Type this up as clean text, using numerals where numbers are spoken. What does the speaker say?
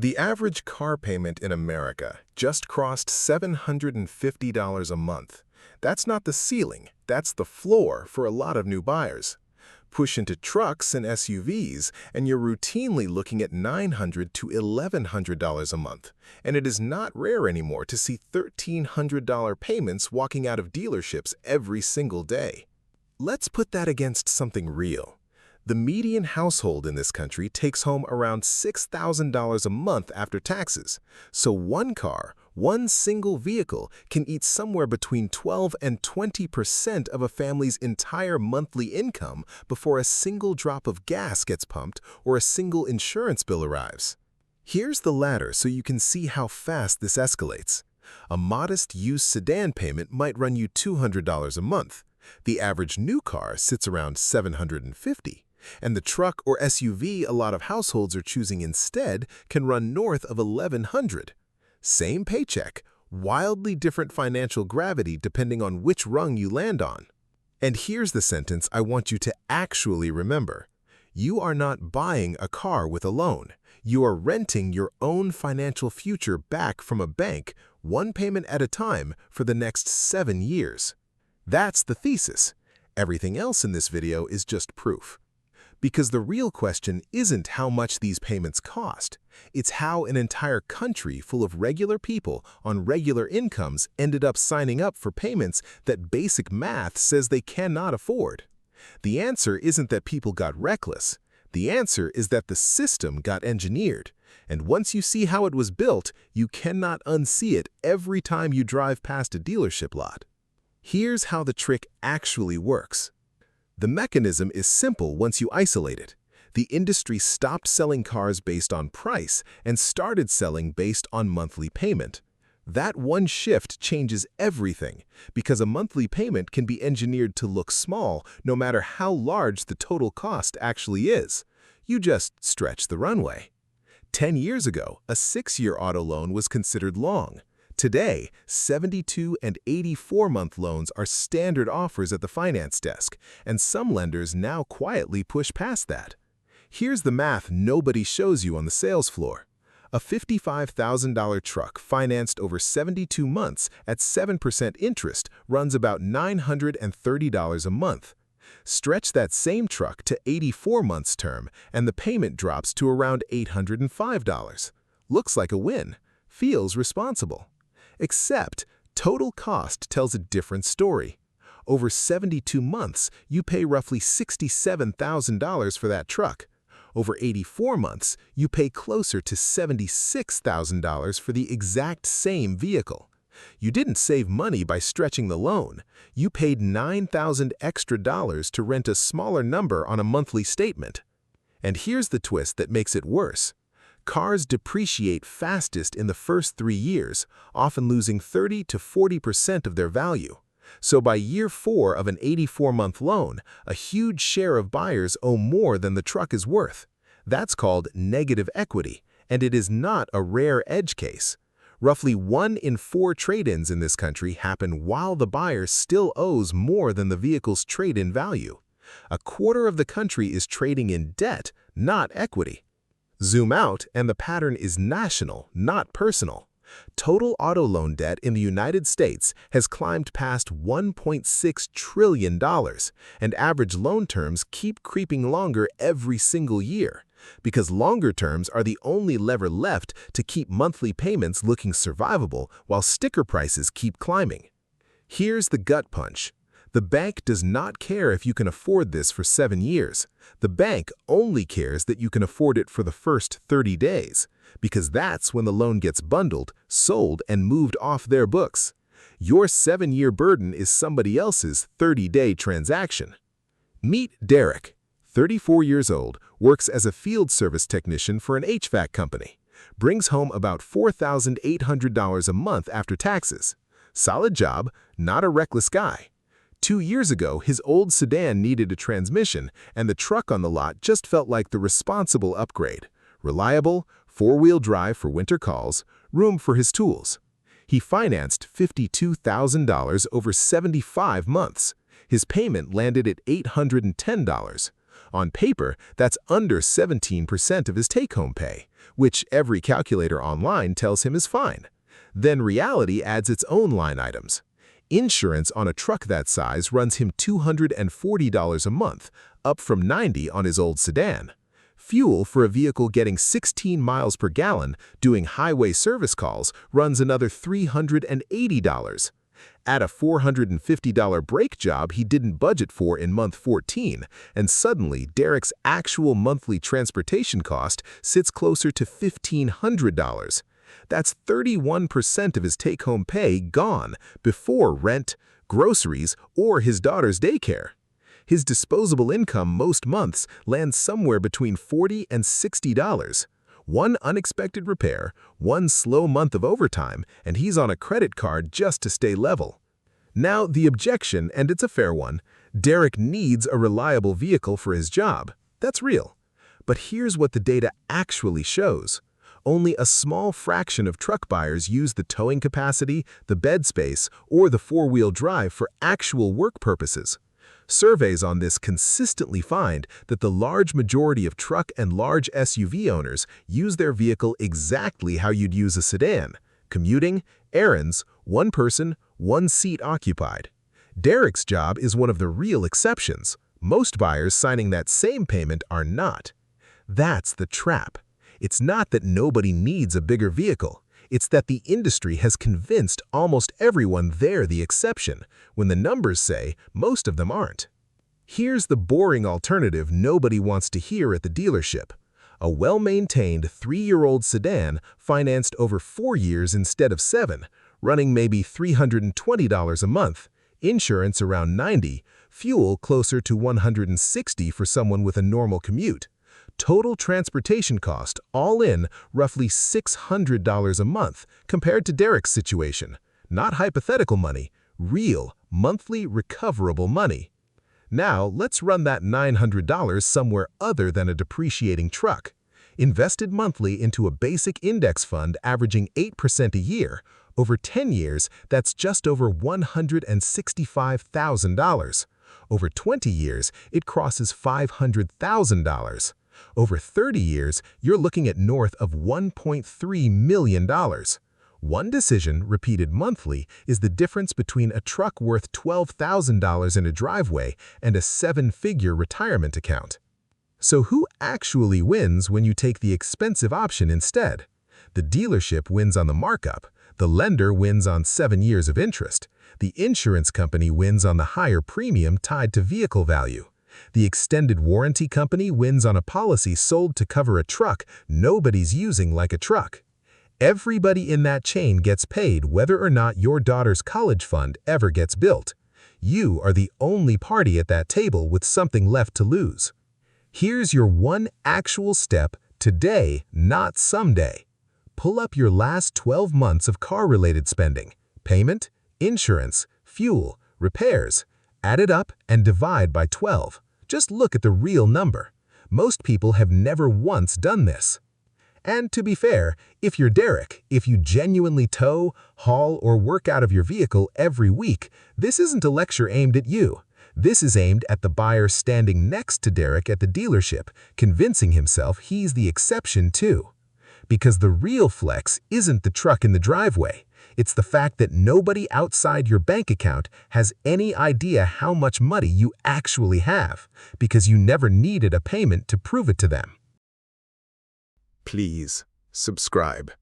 The average car payment in America just crossed $750 a month. That's not the ceiling, that's the floor for a lot of new buyers. Push into trucks and SUVs, and you're routinely looking at $900 to $1,100 a month. And it is not rare anymore to see $1,300 payments walking out of dealerships every single day. Let's put that against something real. The median household in this country takes home around $6,000 a month after taxes. So one car, one single vehicle, can eat somewhere between 12 and 20% of a family's entire monthly income before a single drop of gas gets pumped or a single insurance bill arrives. Here's the ladder so you can see how fast this escalates. A modest used sedan payment might run you $200 a month. The average new car sits around $750. And the truck or SUV a lot of households are choosing instead can run north of $1,100. Same paycheck, wildly different financial gravity depending on which rung you land on. And here's the sentence I want you to actually remember. You are not buying a car with a loan. You are renting your own financial future back from a bank, one payment at a time, for the next 7 years. That's the thesis. Everything else in this video is just proof. Because the real question isn't how much these payments cost. It's how an entire country full of regular people on regular incomes ended up signing up for payments that basic math says they cannot afford. The answer isn't that people got reckless. The answer is that the system got engineered. And once you see how it was built, you cannot unsee it every time you drive past a dealership lot. Here's how the trick actually works. The mechanism is simple once you isolate it. The industry stopped selling cars based on price and started selling based on monthly payment. That one shift changes everything because a monthly payment can be engineered to look small no matter how large the total cost actually is. You just stretch the runway. 10 years ago, a 6-year auto loan was considered long. Today, 72 and 84-month loans are standard offers at the finance desk, and some lenders now quietly push past that. Here's the math nobody shows you on the sales floor. A $55,000 truck financed over 72 months at 7% interest runs about $930 a month. Stretch that same truck to 84 months term, and the payment drops to around $805. Looks like a win. Feels responsible. Except, total cost tells a different story. Over 72 months, you pay roughly $67,000 for that truck. Over 84 months, you pay closer to $76,000 for the exact same vehicle. You didn't save money by stretching the loan. You paid $9,000 extra to rent a smaller number on a monthly statement. And here's the twist that makes it worse. Cars depreciate fastest in the first 3 years, often losing 30 to 40% of their value. So by year 4 of an 84-month loan, a huge share of buyers owe more than the truck is worth. That's called negative equity, and it is not a rare edge case. Roughly 1 in 4 trade-ins in this country happen while the buyer still owes more than the vehicle's trade-in value. A quarter of the country is trading in debt, not equity. Zoom out, and the pattern is national, not personal. Total auto loan debt in the United States has climbed past $1.6 trillion, and average loan terms keep creeping longer every single year, because longer terms are the only lever left to keep monthly payments looking survivable while sticker prices keep climbing. Here's the gut punch. The bank does not care if you can afford this for 7 years. The bank only cares that you can afford it for the first 30 days, because that's when the loan gets bundled, sold, and moved off their books. Your 7-year burden is somebody else's 30-day transaction. Meet Derek, 34 years old, works as a field service technician for an HVAC company. Brings home about $4,800 a month after taxes. Solid job, not a reckless guy. 2 years ago, his old sedan needed a transmission, and the truck on the lot just felt like the responsible upgrade. Reliable, 4-wheel drive for winter calls, room for his tools. He financed $52,000 over 75 months. His payment landed at $810. On paper, that's under 17% of his take-home pay, which every calculator online tells him is fine. Then reality adds its own line items. Insurance on a truck that size runs him $240 a month, up from $90 on his old sedan. Fuel for a vehicle getting 16 miles per gallon doing highway service calls runs another $380. Add a $450 brake job he didn't budget for in month 14, and suddenly Derek's actual monthly transportation cost sits closer to $1,500. That's 31% of his take-home pay gone before rent, groceries, or his daughter's daycare. His disposable income most months lands somewhere between $40 and $60. One unexpected repair, one slow month of overtime, and he's on a credit card just to stay level. Now, the objection, and it's a fair one, Derek needs a reliable vehicle for his job. That's real. But here's what the data actually shows. Only a small fraction of truck buyers use the towing capacity, the bed space, or the four-wheel drive for actual work purposes. Surveys on this consistently find that the large majority of truck and large SUV owners use their vehicle exactly how you'd use a sedan: commuting, errands, one person, one seat occupied. Derek's job is one of the real exceptions. Most buyers signing that same payment are not. That's the trap. It's not that nobody needs a bigger vehicle. It's that the industry has convinced almost everyone they're the exception, when the numbers say most of them aren't. Here's the boring alternative nobody wants to hear at the dealership. A well-maintained 3-year-old sedan financed over 4 years instead of 7, running maybe $320 a month, insurance around $90, fuel closer to $160 for someone with a normal commute. Total transportation cost, all in, roughly $600 a month compared to Derek's situation. Not hypothetical money, real, monthly recoverable money. Now, let's run that $900 somewhere other than a depreciating truck. Invested monthly into a basic index fund averaging 8% a year. Over 10 years, that's just over $165,000. Over 20 years, it crosses $500,000. Over 30 years, you're looking at north of $1.3 million. One decision, repeated monthly, is the difference between a truck worth $12,000 in a driveway and a 7-figure retirement account. So who actually wins when you take the expensive option instead? The dealership wins on the markup. The lender wins on 7 years of interest. The insurance company wins on the higher premium tied to vehicle value. The extended warranty company wins on a policy sold to cover a truck nobody's using like a truck. Everybody in that chain gets paid whether or not your daughter's college fund ever gets built. You are the only party at that table with something left to lose. Here's your one actual step today, not someday. Pull up your last 12 months of car-related spending, payment, insurance, fuel, repairs. Add it up and divide by 12. Just look at the real number. Most people have never once done this. And to be fair, if you're Derek, if you genuinely tow, haul, or work out of your vehicle every week, this isn't a lecture aimed at you. This is aimed at the buyer standing next to Derek at the dealership, convincing himself he's the exception too. Because the real flex isn't the truck in the driveway. It's the fact that nobody outside your bank account has any idea how much money you actually have, because you never needed a payment to prove it to them. Please subscribe.